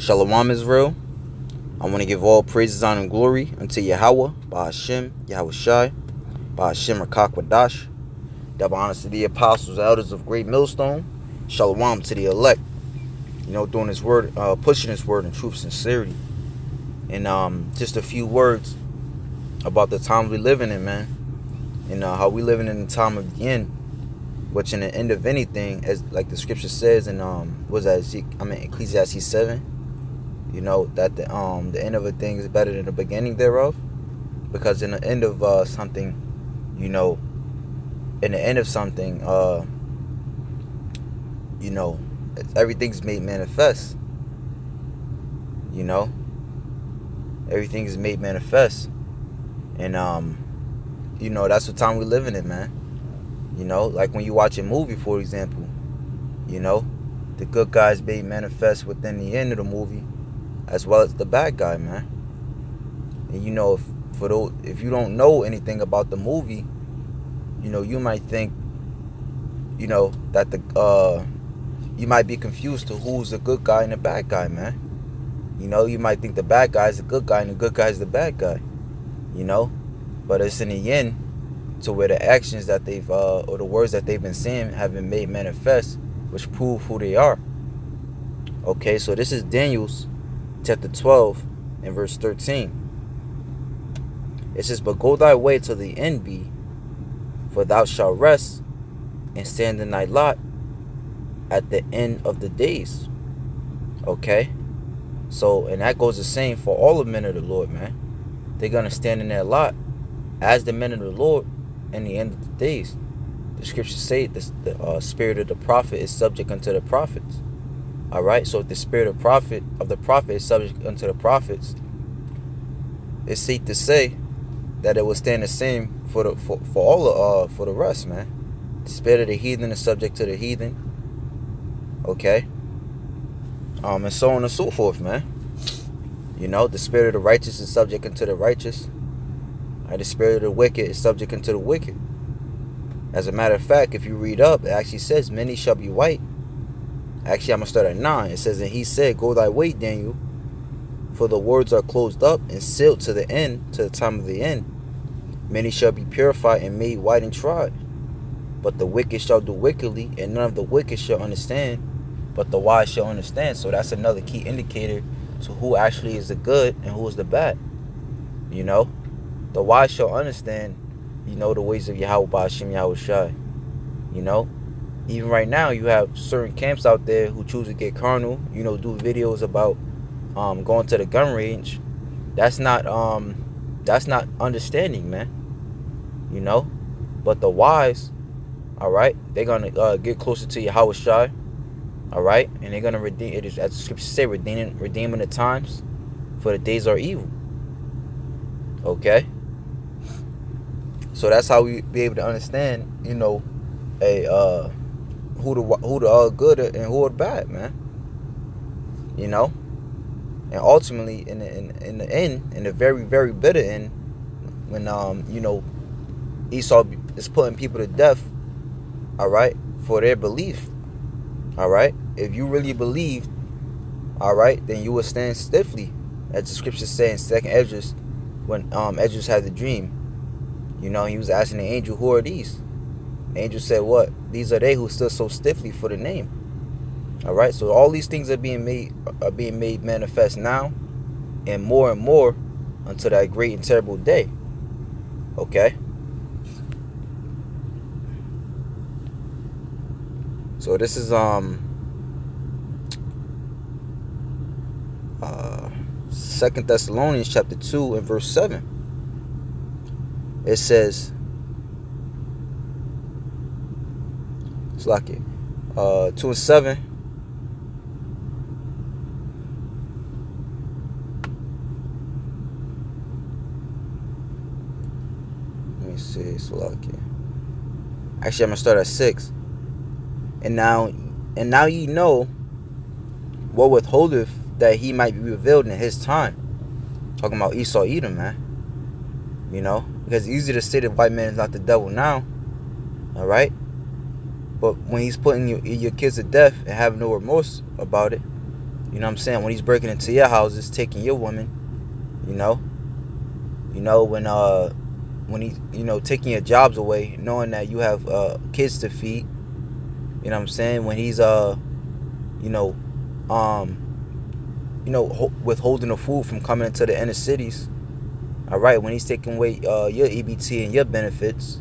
Shalom Israel. I want to give all praises, honor, and glory unto Yahweh, Ba'ashem, Yahweh Shai, Ba'ashem Rakakwadash. Double honors to the apostles, elders of Great Millstone. Shalom to the elect. Doing his word, pushing his word in truth, sincerity. And just a few words about the times we living in, man. And how we living in the time of the end, which in the end of anything, as like the scripture says in Ecclesiastes 7. That the end of a thing is better than the beginning thereof, because in the end of something, in the end of something, everything's made manifest. Everything is made manifest, and that's what time we living in, man. Like when you watch a movie, for example, the good guys made manifest within the end of the movie, as well as the bad guy, man. And if you don't know anything about the movie, you might think, that you might be confused to who's the good guy and the bad guy, man. You might think the bad guy is the good guy and the good guy is the bad guy. But it's in the end to where the actions that they've or the words that they've been saying have been made manifest, which prove who they are. Okay, so this is Daniel's chapter 12 and verse 13. It says, "But go thy way till the end be, for thou shalt rest and stand in thy lot at the end of the days." Okay, so and that goes the same for all the men of the Lord, man. They're gonna stand in their lot as the men of the Lord in the end of the days. The scriptures say the spirit of the prophet is subject unto the prophets. All right, so if the spirit of the prophet is subject unto the prophets, it's safe to say that it will stand the same for the rest, man. The spirit of the heathen is subject to the heathen. Okay, and so on and so forth, man. The spirit of the righteous is subject unto the righteous, and the spirit of the wicked is subject unto the wicked. As a matter of fact, if you read up, it actually says many shall be white. Actually, I'm going to start at 9. It says, "And he said, Go thy way, Daniel, for the words are closed up and sealed to the end, to the time of the end. Many shall be purified and made white and tried. But the wicked shall do wickedly, and none of the wicked shall understand, but the wise shall understand." So that's another key indicator to who actually is the good and who is the bad. The wise shall understand, the ways of Yahweh Ba'ashem Yahweh Shai. Even right now, you have certain camps out there who choose to get carnal, do videos about going to the gun range. That's not understanding, man. But the wise, all right, they're gonna get closer to Yahweh Shai, all right, and they're gonna redeem it. As the scriptures say, redeeming the times, for the days are evil. Okay, so that's how we be able to understand, who the good and who are bad, man. And ultimately, in the end, in the very, very bitter end, when Esau is putting people to death, all right, for their belief, all right. If you really believed, all right, then you would stand stiffly, as the scriptures say in 2nd Esdras, when Esdras had the dream. He was asking the angel, "Who are these?" The angel said, "What? These are they who stood so stiffly for the name." All right, so all these things are being made manifest now, and more until that great and terrible day. Okay. So this is 2 Thessalonians chapter 2 and verse 7. It says, it's like it, 2 and 7. Let me see, it's like it. Actually, I'm gonna start at 6. And now ye know what withholdeth that he might be revealed in his time. Talking about Esau Edom, man. Because it's easy to say the white man is not the devil now. All right. But when he's putting your kids to death and having no remorse about it, You know what I'm saying? When he's breaking into your houses, taking your women, you know, when he, taking your jobs away, knowing that you have kids to feed. You know what I'm saying? When he's you know, withholding the food from coming into the inner cities. All right, when he's taking away your EBT and your benefits.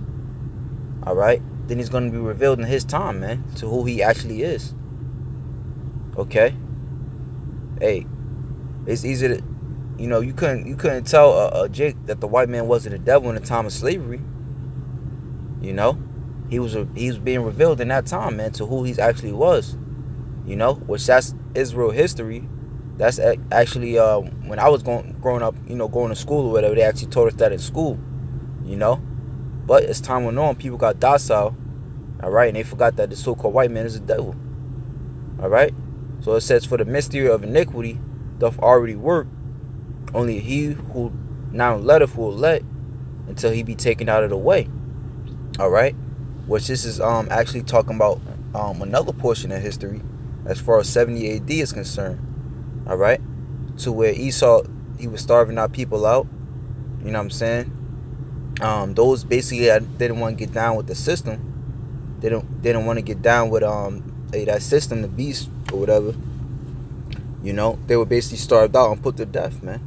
All right, then he's gonna be revealed in his time, man, to who he actually is. Okay. Hey, it's easy to, you couldn't tell Jake that the white man wasn't the devil in the time of slavery. You know, he was being revealed in that time, man, to who he actually was. Which that's Israel history. That's actually when I was growing up, going to school or whatever. They actually taught us that in school. But as time went on, people got docile. All right, and they forgot that the so-called white man is the devil. All right. So it says, for the mystery of iniquity doth already work. Only he who now letteth will let until he be taken out of the way. All right. Which this is actually talking about another portion of history as far as 70 AD is concerned. All right. To where Esau, he was starving our people out. You know what I'm saying? Those basically didn't want to get down with the system. They didn't want to get down with that system, the beast or whatever. They were basically starved out and put to death, man.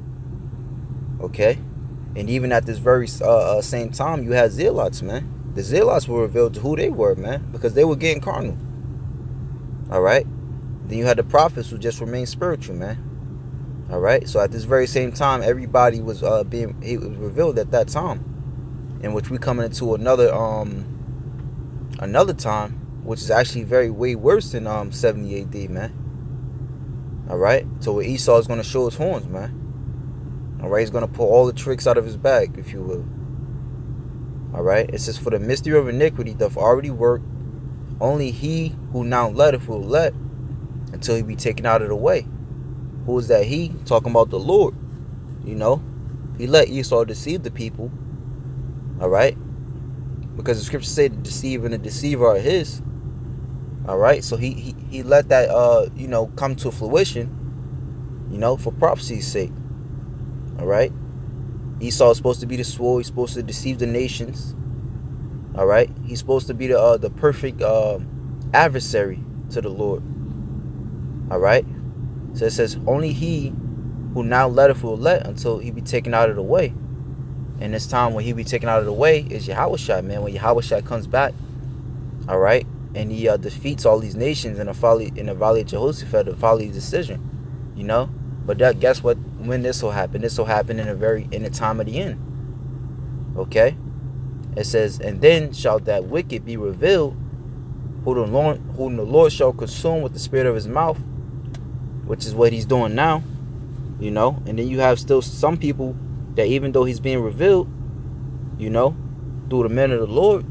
Okay. And even at this very same time, you had zealots, man. The zealots were revealed to who they were, man, because they were getting carnal. All right. Then you had the prophets who just remained spiritual, man. All right. So at this very same time, everybody was it was revealed at that time, in which we coming into another time, which is actually way worse than 70 AD, man. All right. So where Esau is going to show his horns, man. All right. He's going to pull all the tricks out of his bag, if you will. All right. It says, for the mystery of iniquity doth already work. Only he who now letteth will let until he be taken out of the way. Who is that he? Talking about the Lord. He let Esau deceive the people. All right. Because the scriptures say the deceiver and the deceiver are his. All right. So he let that come to fruition, for prophecy's sake. All right. Esau is supposed to be the sword. He's supposed to deceive the nations. All right. He's supposed to be the perfect adversary to the Lord. All right. So it says, only he who now letteth will let until he be taken out of the way. And this time when he be taken out of the way is Yahushua, man. When Yahushua comes back, all right, and he defeats all these nations in the valley of Jehoshaphat, the valley decision, But guess what? When this will happen? This will happen in the time of the end. Okay. It says, and then shall that wicked be revealed, whom the Lord shall consume with the spirit of his mouth, which is what he's doing now. And then you have still some people that even though he's being revealed, through the men of the Lord,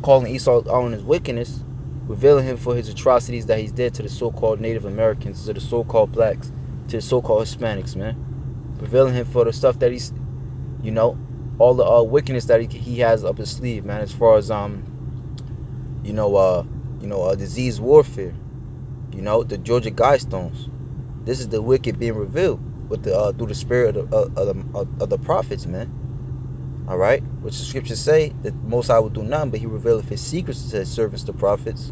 calling Esau on his wickedness, revealing him for his atrocities that he's did to the so-called Native Americans, to the so-called blacks, to the so-called Hispanics, man. Revealing him for the stuff that he's, all the wickedness that he has up his sleeve, man, as far as disease warfare, the Georgia Guidestones. This is the wicked being revealed with the through the spirit of the prophets, man. All right, which the scriptures say that Most High will do none, but he revealeth his secrets to his servants, the prophets.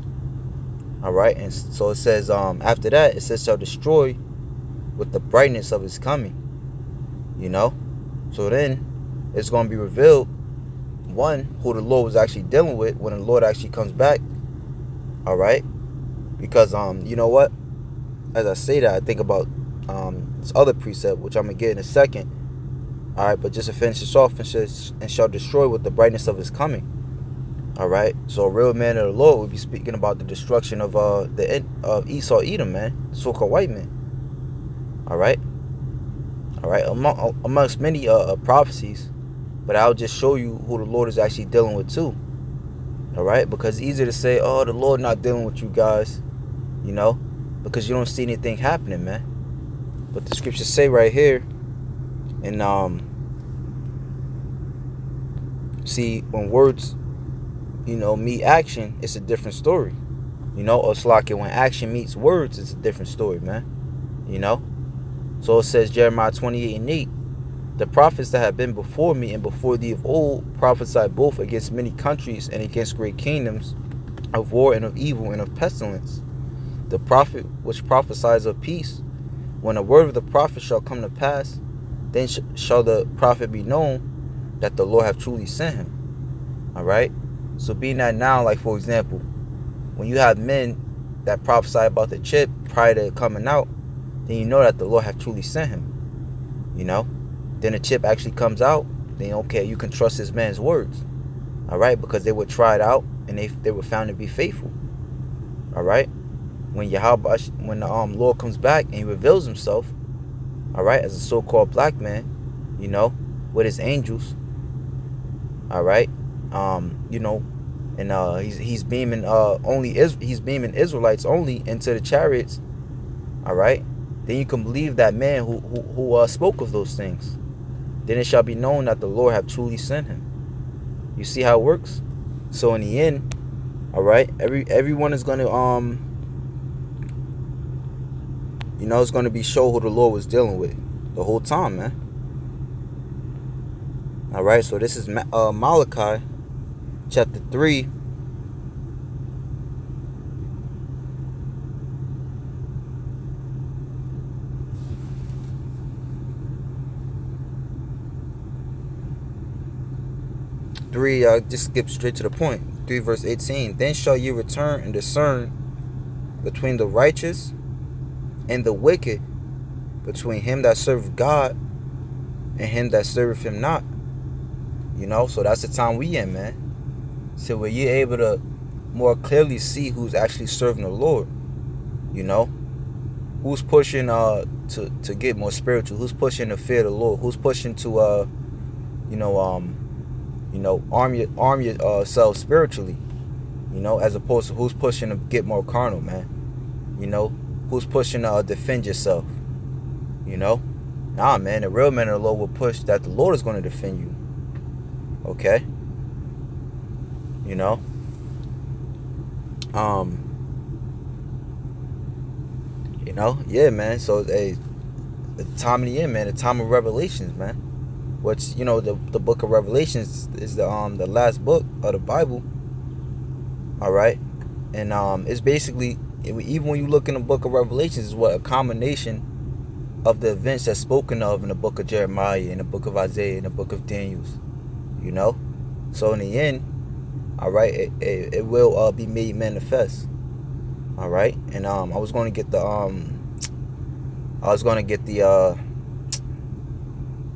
All right, and so it says after that, it says shall destroy with the brightness of his coming. So then it's going to be revealed, one, who the Lord was actually dealing with when the Lord actually comes back. All right, because you know what? As I say that, I think about this other precept, which I'm gonna get in a second. All right, but just to finish this off, and shall destroy with the brightness of his coming. All right, so a real man of the Lord would be speaking about the destruction of Esau, Edom, man, the so-called white man. All right, amongst many prophecies, but I'll just show you who the Lord is actually dealing with too. All right, because it's easier to say, oh, the Lord not dealing with you guys, because you don't see anything happening, man. But the scriptures say right here, and see, when words, meet action, it's a different story. Or it's like when action meets words, it's a different story, man. You know? So it says, Jeremiah 28:8, the prophets that have been before me and before thee of old prophesied both against many countries and against great kingdoms, of war and of evil and of pestilence. The prophet which prophesies of peace, when a word of the prophet shall come to pass, then shall the prophet be known that the Lord have truly sent him. All right? So being that now, like for example, when you have men that prophesy about the chip prior to coming out, then you know that the Lord have truly sent him. You know? Then the chip actually comes out, then okay, you can trust this man's words. All right? Because they were tried out and they were found to be faithful. All right? When Yahweh, when the Lord comes back and he reveals himself, all right, as a so-called black man, you know, with his angels, all right, you know, and he's beaming he's beaming Israelites only into the chariots, all right. Then you can believe that man who spoke of those things. Then it shall be known that the Lord have truly sent him. You see how it works? So in the end, all right, everyone is gonna you know, it's going to be show who the Lord was dealing with the whole time, man. All right, so this is Malachi chapter 3. Just skip straight to the point. 3 verse 18. Then shall ye return and discern between the righteous and the wicked, between him that serveth God and him that serveth him not. You know, so that's the time we in, man. So where you're able to more clearly see who's actually serving the Lord. You know, who's pushing to get more spiritual, who's pushing to fear the Lord, who's pushing to arm yourself spiritually, you know, as opposed to who's pushing to get more carnal, man. You know, who's pushing to defend yourself. You know, nah, man, the real men of the Lord will push that the Lord is going to defend you. Okay, you know, yeah, man. So the time of the end, man, the time of Revelations, man. Which, you know, the book of Revelations is the last book of the Bible. All right, and it's basically, even when you look in the book of Revelations, is what a combination of the events that's spoken of in the book of Jeremiah, in the book of Isaiah, in the book of Daniel. You know, so in the end, all right, it will be made manifest. All right, and I was going to get the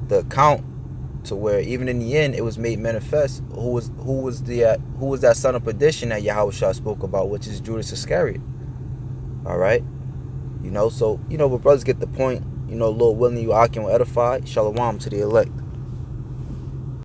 account to where even in the end it was made manifest who was that son of perdition that Yahweh spoke about, which is Judas Iscariot. All right, you know, so you know, but brothers get the point. You know, Lord willing, you all can edify. Shalom to the elect.